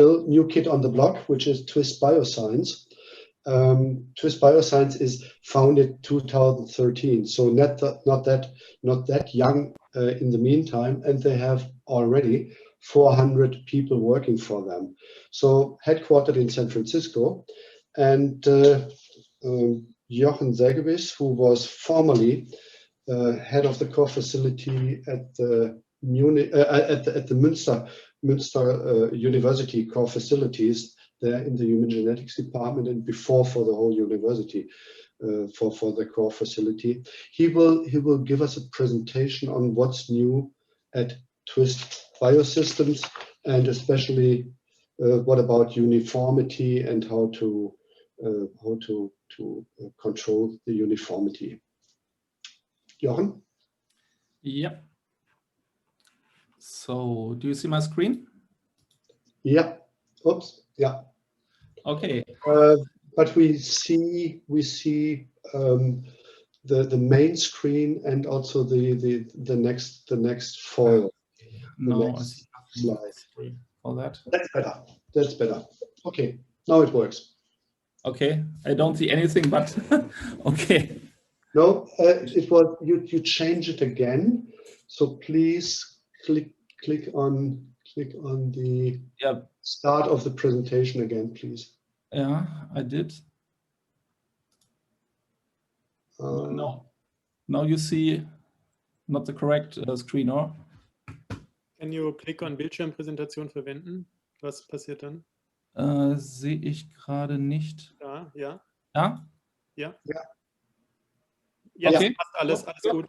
new kid on the block, which is Twist Bioscience. Twist Bioscience is founded 2013, so not that young in the meantime, and they have already 400 people working for them. So headquartered in San Francisco, and Jochen Seggewiß, who was formerly head of the core facility at the Münster University core facilities there in the human genetics department, and before for the whole university for the core facility. He will give us a presentation on what's new at Twist Biosystems, and especially what about uniformity and how to control the uniformity. Jochen? Yep. So do you see my screen? Yeah. Oops. Yeah. Okay. But we see the main screen and also the next foil. No, I see slide for that. That's better. That's better. Okay. Now it works. Okay. I don't see anything, but okay. No, it was you change it again. So please click on the start of the presentation again, please. Yeah, I did. No. Now you see not the correct screen, or? Can you click on Bildschirmpräsentation verwenden? Was passiert dann? Sehe ich gerade nicht. Ja, ja. Ja? Ja. Ja. Jetzt Okay. passt alles gut.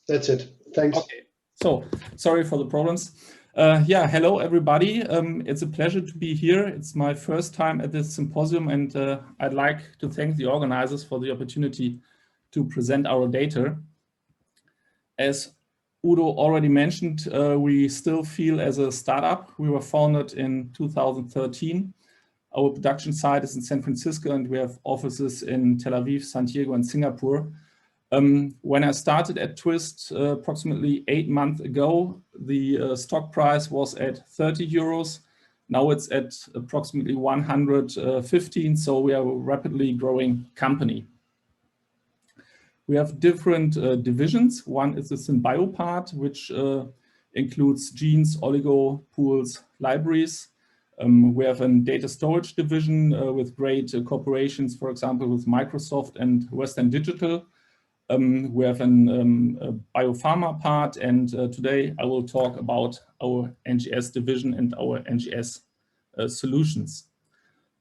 That's it. Thanks. Okay. So, sorry for the problems. Yeah, hello everybody. It's a pleasure to be here. It's my first time at this symposium, and I'd like to thank the organizers for the opportunity to present our data. As Udo already mentioned, we still feel as a startup. We were founded in 2013. Our production site is in San Francisco, and we have offices in Tel Aviv, San Diego, and Singapore. When I started at Twist approximately 8 months ago, the stock price was at 30 euros. Now it's at approximately 115, so we are a rapidly growing company. We have different divisions. One is the SynBio part, which includes genes, oligo, pools, libraries. We have a data storage division with great corporations, for example, with Microsoft and Western Digital. We have a biopharma part, and today I will talk about our NGS division and our NGS solutions.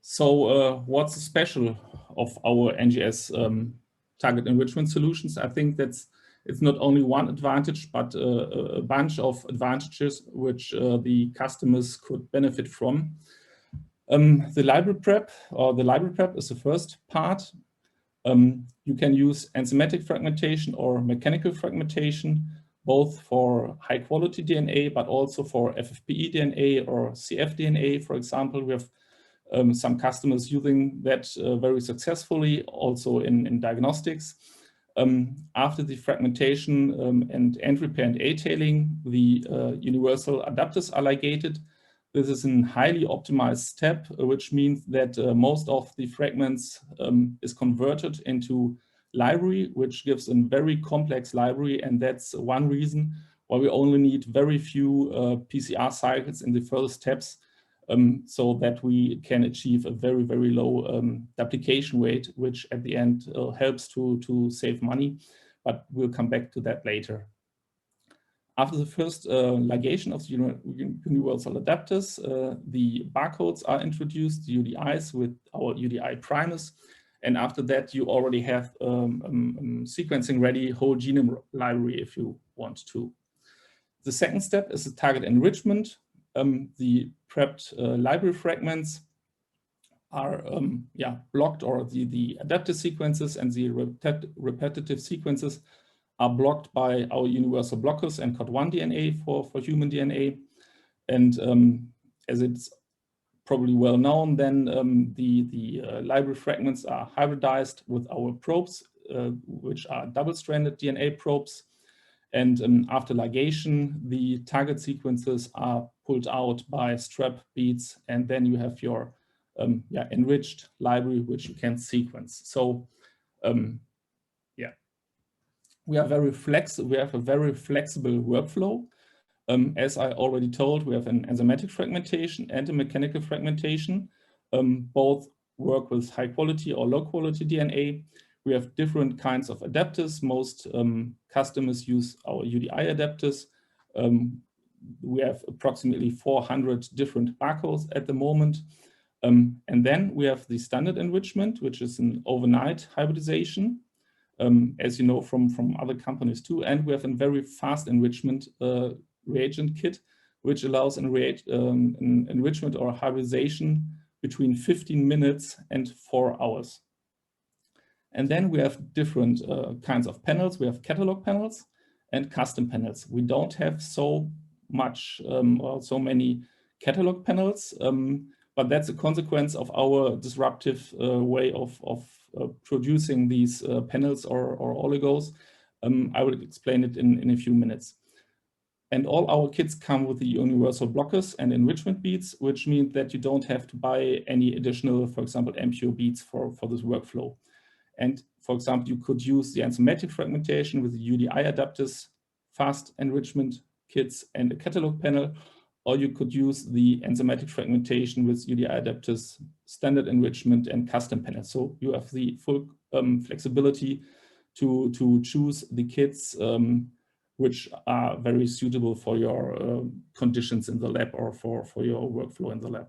So what's special of our NGS target enrichment solutions? I think it's not only one advantage, but a bunch of advantages which the customers could benefit from. The library prep is the first part. You can use enzymatic fragmentation or mechanical fragmentation, both for high quality DNA, but also for FFPE DNA or CF DNA, for example. We have some customers using that very successfully, also in diagnostics. After the fragmentation and end repair and A-tailing, the universal adapters are ligated. This is a highly optimized step, which means that most of the fragments is converted into library, which gives a very complex library, and that's one reason why we only need very few PCR cycles in the first steps, so that we can achieve a very, very low duplication rate, which at the end helps to save money, but we'll come back to that later. After the first ligation of the universal adapters, the barcodes are introduced, the UDIs with our UDI primers, and after that you already have sequencing ready whole genome library if you want to. The second step is the target enrichment. The prepped library fragments are blocked, or the adaptive sequences and the repetitive sequences are blocked by our universal blockers and COD1 DNA for human DNA. And as it's probably well known, then the library fragments are hybridized with our probes, which are double-stranded DNA probes. And after ligation, the target sequences are pulled out by strep beads, and then you have your enriched library which you can sequence. So we have a very flexible workflow. As I already told, we have an enzymatic fragmentation and a mechanical fragmentation. Both work with high quality or low quality DNA. We have different kinds of adapters. Most customers use our UDI adapters. We have approximately 400 different barcodes at the moment. And then we have the standard enrichment, which is an overnight hybridization, as you know from other companies too. And we have a very fast enrichment reagent kit, which allows an enrichment or hybridization between 15 minutes and 4 hours. And then we have different kinds of panels. We have catalog panels and custom panels. We don't have so much or so many catalog panels, but that's a consequence of our disruptive way of producing these panels or oligos. I will explain it in a few minutes. And all our kits come with the universal blockers and enrichment beads, which means that you don't have to buy any additional, for example, MPO beads for this workflow. And for example, you could use the enzymatic fragmentation with the UDI adapters, fast enrichment kits, and a catalog panel, or you could use the enzymatic fragmentation with UDI adapters, standard enrichment, and custom panels. So you have the full flexibility to choose the kits which are very suitable for your conditions in the lab or for your workflow in the lab.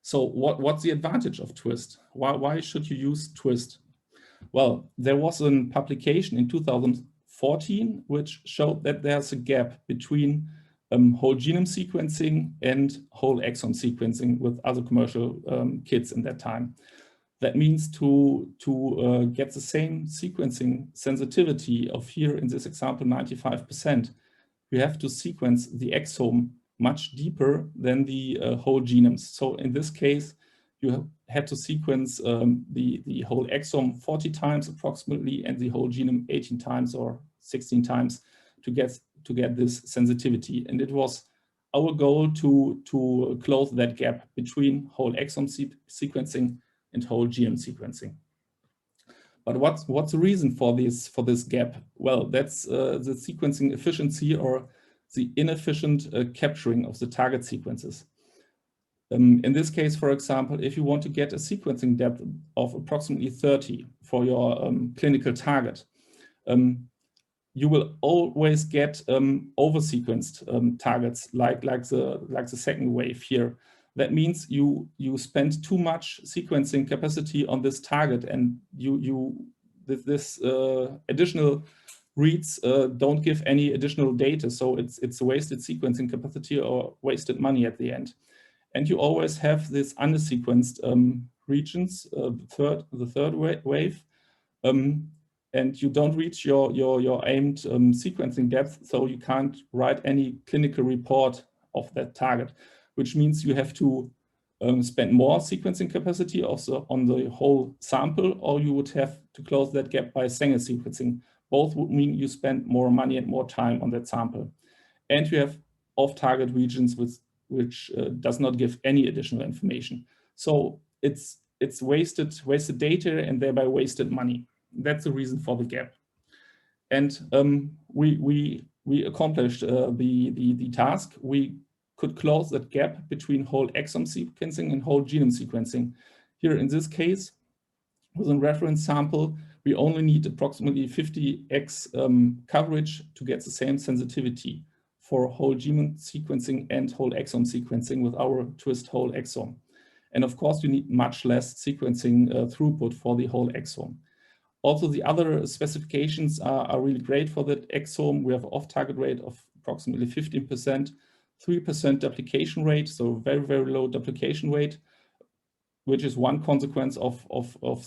So what's the advantage of Twist? Why should you use Twist? Well, there was a publication in 2014 which showed that there's a gap between whole genome sequencing and whole exome sequencing with other commercial kits in that time. That means to get the same sequencing sensitivity of here in this example 95%, you have to sequence the exome much deeper than the whole genomes. So in this case, you had to sequence the whole exome 40 times approximately and the whole genome 18 times or 16 times to get this sensitivity. And it was our goal to close that gap between whole exome sequencing and whole genome sequencing. But what's the reason for this gap? Well, that's the sequencing efficiency or the inefficient capturing of the target sequences. In this case, for example, if you want to get a sequencing depth of approximately 30 for your clinical target, you will always get over-sequenced targets like the second wave here. That means you spend too much sequencing capacity on this target, and this additional reads don't give any additional data, so it's wasted sequencing capacity or wasted money at the end. And you always have this under-sequenced regions, the third wave, and you don't reach your aimed sequencing depth, so you can't write any clinical report of that target, which means you have to spend more sequencing capacity also on the whole sample, or you would have to close that gap by Sanger sequencing. Both would mean you spend more money and more time on that sample. And you have off-target regions which does not give any additional information. So it's wasted data and thereby wasted money. That's the reason for the gap. And we accomplished the task. We could close that gap between whole exome sequencing and whole genome sequencing. Here in this case, with a reference sample, we only need approximately 50x coverage to get the same sensitivity for whole genome sequencing and whole exome sequencing with our Twist whole exome. And of course, you need much less sequencing throughput for the whole exome. Also, the other specifications are really great for that exome. We have an off-target rate of approximately 15%, 3% duplication rate, so very, very low duplication rate, which is one consequence of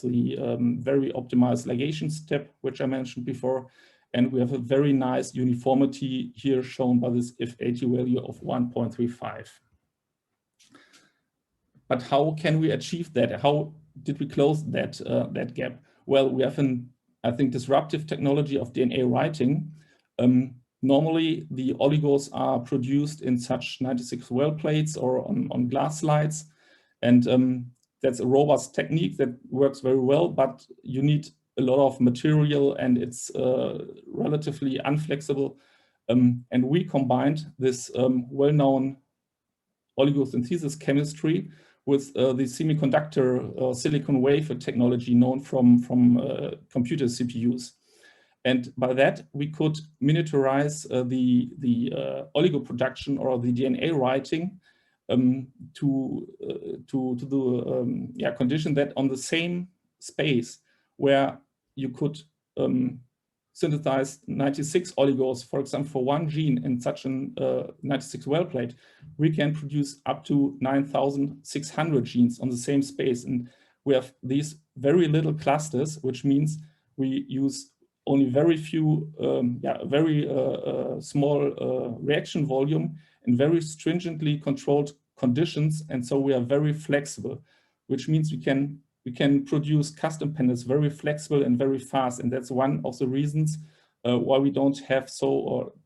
the very optimized ligation step, which I mentioned before. And we have a very nice uniformity here shown by this if80 value of 1.35. But how can we achieve that? How did we close that gap? Well, we have I think, disruptive technology of DNA writing. Normally, the oligos are produced in such 96 well plates or on glass slides. And that's a robust technique that works very well, but you need a lot of material and it's relatively unflexible. And we combined this well-known oligosynthesis chemistry with the semiconductor silicon wafer technology known from computer CPUs. And by that, we could miniaturize the oligo production or the DNA writing to the condition that on the same space where you could synthesize 96 oligos, for example, for one gene in such an 96 well plate, we can produce up to 9,600 genes on the same space. And we have these very little clusters, which means we use only very few, very small reaction volume in very stringently controlled conditions. And so we are very flexible, which means we can produce custom panels very flexible and very fast. And that's one of the reasons why we don't have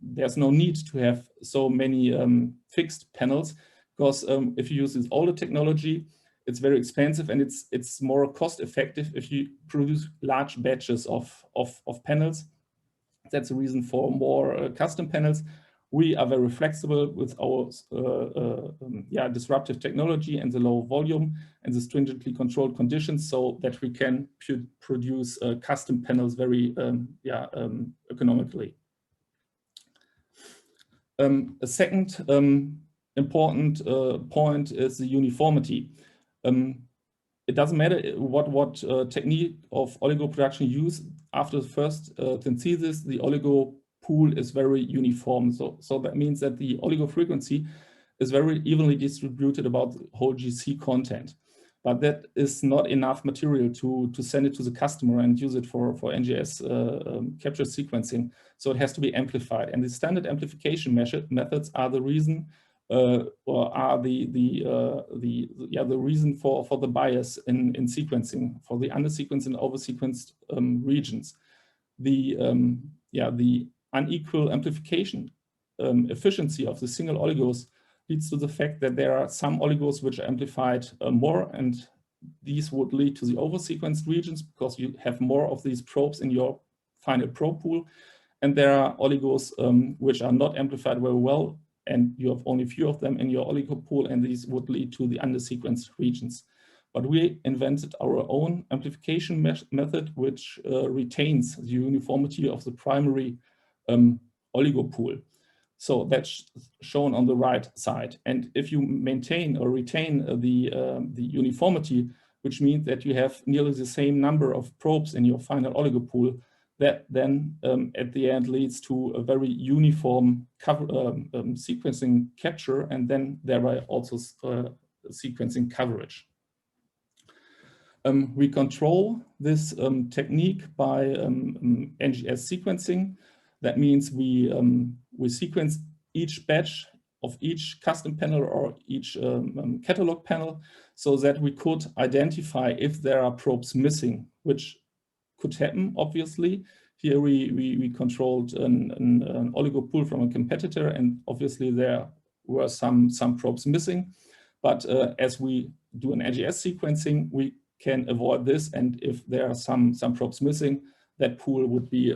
there's no need to have so many fixed panels, because if you use this older technology, it's very expensive and it's more cost effective if you produce large batches of panels. That's the reason for more custom panels. We are very flexible with our disruptive technology and the low volume and the stringently controlled conditions, so that we can produce custom panels very economically. A second important point is the uniformity. It doesn't matter what technique of oligo production you use. After the first synthesis, the oligo pool is very uniform. So that means that the oligo frequency is very evenly distributed about the whole GC content. But that is not enough material to send it to the customer and use it for NGS capture sequencing. So it has to be amplified. And the standard amplification methods are the reason or are the reason for the bias in sequencing, for the under-sequenced and over-sequenced regions. The unequal amplification efficiency of the single oligos leads to the fact that there are some oligos which are amplified more, and these would lead to the over-sequenced regions because you have more of these probes in your final probe pool. And there are oligos which are not amplified very well, and you have only a few of them in your oligo pool, and these would lead to the under-sequenced regions. But we invented our own amplification method, which retains the uniformity of the primary oligo pool. So that's shown on the right side. And if you maintain or retain the uniformity, which means that you have nearly the same number of probes in your final oligo pool, that then at the end leads to a very uniform sequencing capture, and then thereby also sequencing coverage. We control this technique by NGS sequencing. That means we sequence each batch of each custom panel or each catalog panel, so that we could identify if there are probes missing, which could happen, obviously. Here we controlled an oligo pool from a competitor, and obviously there were some probes missing. But as we do an NGS sequencing, we can avoid this, and if there are some probes missing, that pool would be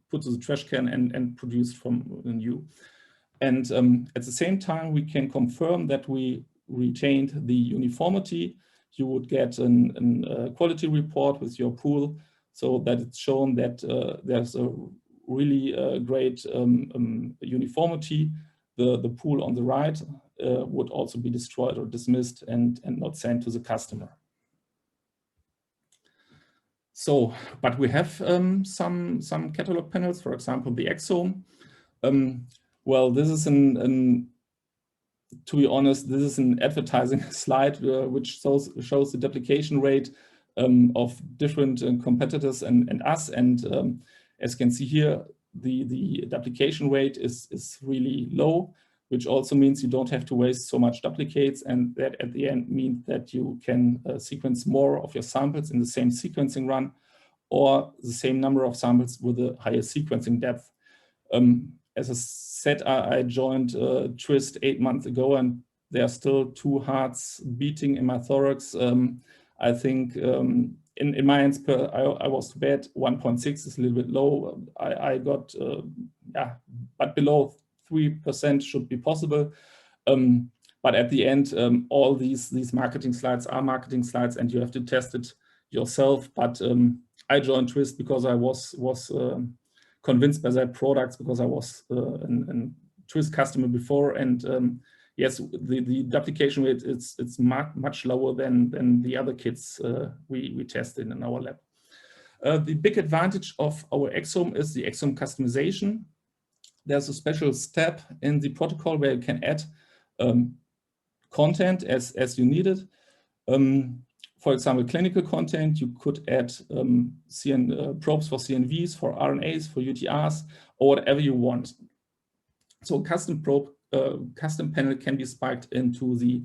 put to the trash can and produced from new. And at the same time, we can confirm that we retained the uniformity. You would get a quality report with your pool, so that it's shown that there's a really great uniformity. The pool on the right would also be destroyed or dismissed and not sent to the customer. So, but we have some catalog panels, for example, the exome. Well, this is to be honest, this is an advertising slide which shows the duplication rate of different competitors and us. And as you can see here, the duplication rate is really low, which also means you don't have to waste so much duplicates, and that at the end means that you can sequence more of your samples in the same sequencing run. or the same number of samples with a higher sequencing depth. As I said, I joined Twist 8 months ago, and there are still 2 hearts beating in my thorax. I think in my hands, I was too bad. 1.6 is a little bit low. I got, yeah, but below 3% should be possible. But at the end, all these marketing slides are marketing slides, and you have to test it yourself. But I joined Twist because I was convinced by their products, because I was a Twist customer before, and yes, the duplication rate it's much lower than the other kits we tested in our lab. The big advantage of our exome is the exome customization. There's a special step in the protocol where you can add content as you need it. For example, clinical content, you could add probes for CNVs, for RNAs, for UTRs, or whatever you want. So custom probe, custom panel can be spiked into the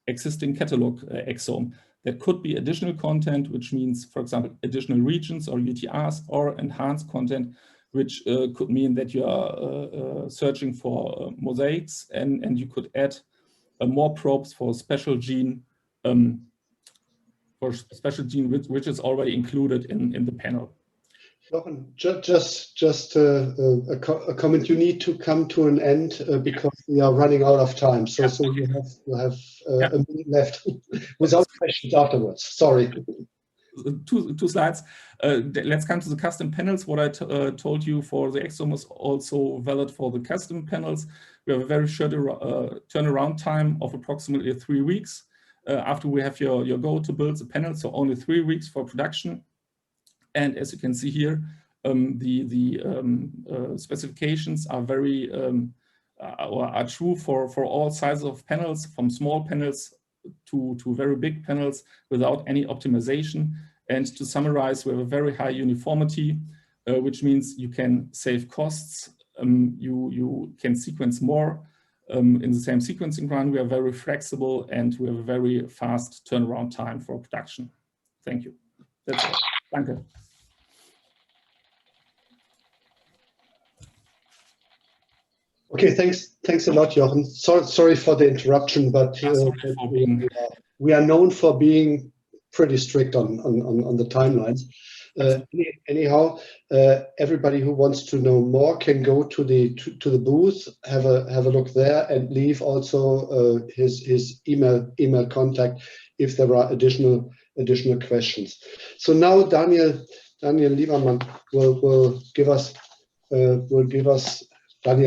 existing catalog exome. There could be additional content, which means, for example, additional regions or UTRs, or enhanced content, which could mean that you are searching for mosaics, and you could add more probes for special gene, which is already included in the panel. Jochen, just a comment. You need to come to an end because we are running out of time. So, so you have Yeah. a minute left without questions afterwards. Sorry. Two slides. Let's come to the custom panels. What I told you for the exome is also valid for the custom panels. We have a very short turnaround time of approximately 3 weeks after we have your go to build the panel, so only 3 weeks for production. And as you can see here, the specifications are very are true for all sizes of panels, from small panels to very big panels, without any optimization. And to summarize, we have a very high uniformity, which means you can save costs. You can sequence more in the same sequencing run. We are very flexible, and we have a very fast turnaround time for production. Thank you. That's all. Danke. Okay, thanks a lot, Jochen. Sorry for the interruption, but we are known for being pretty strict on the timelines. Anyhow, everybody who wants to know more can go to the booth, have a look there, and leave also his email contact if there are additional questions. So now Daniel Lieberman will give us Daniel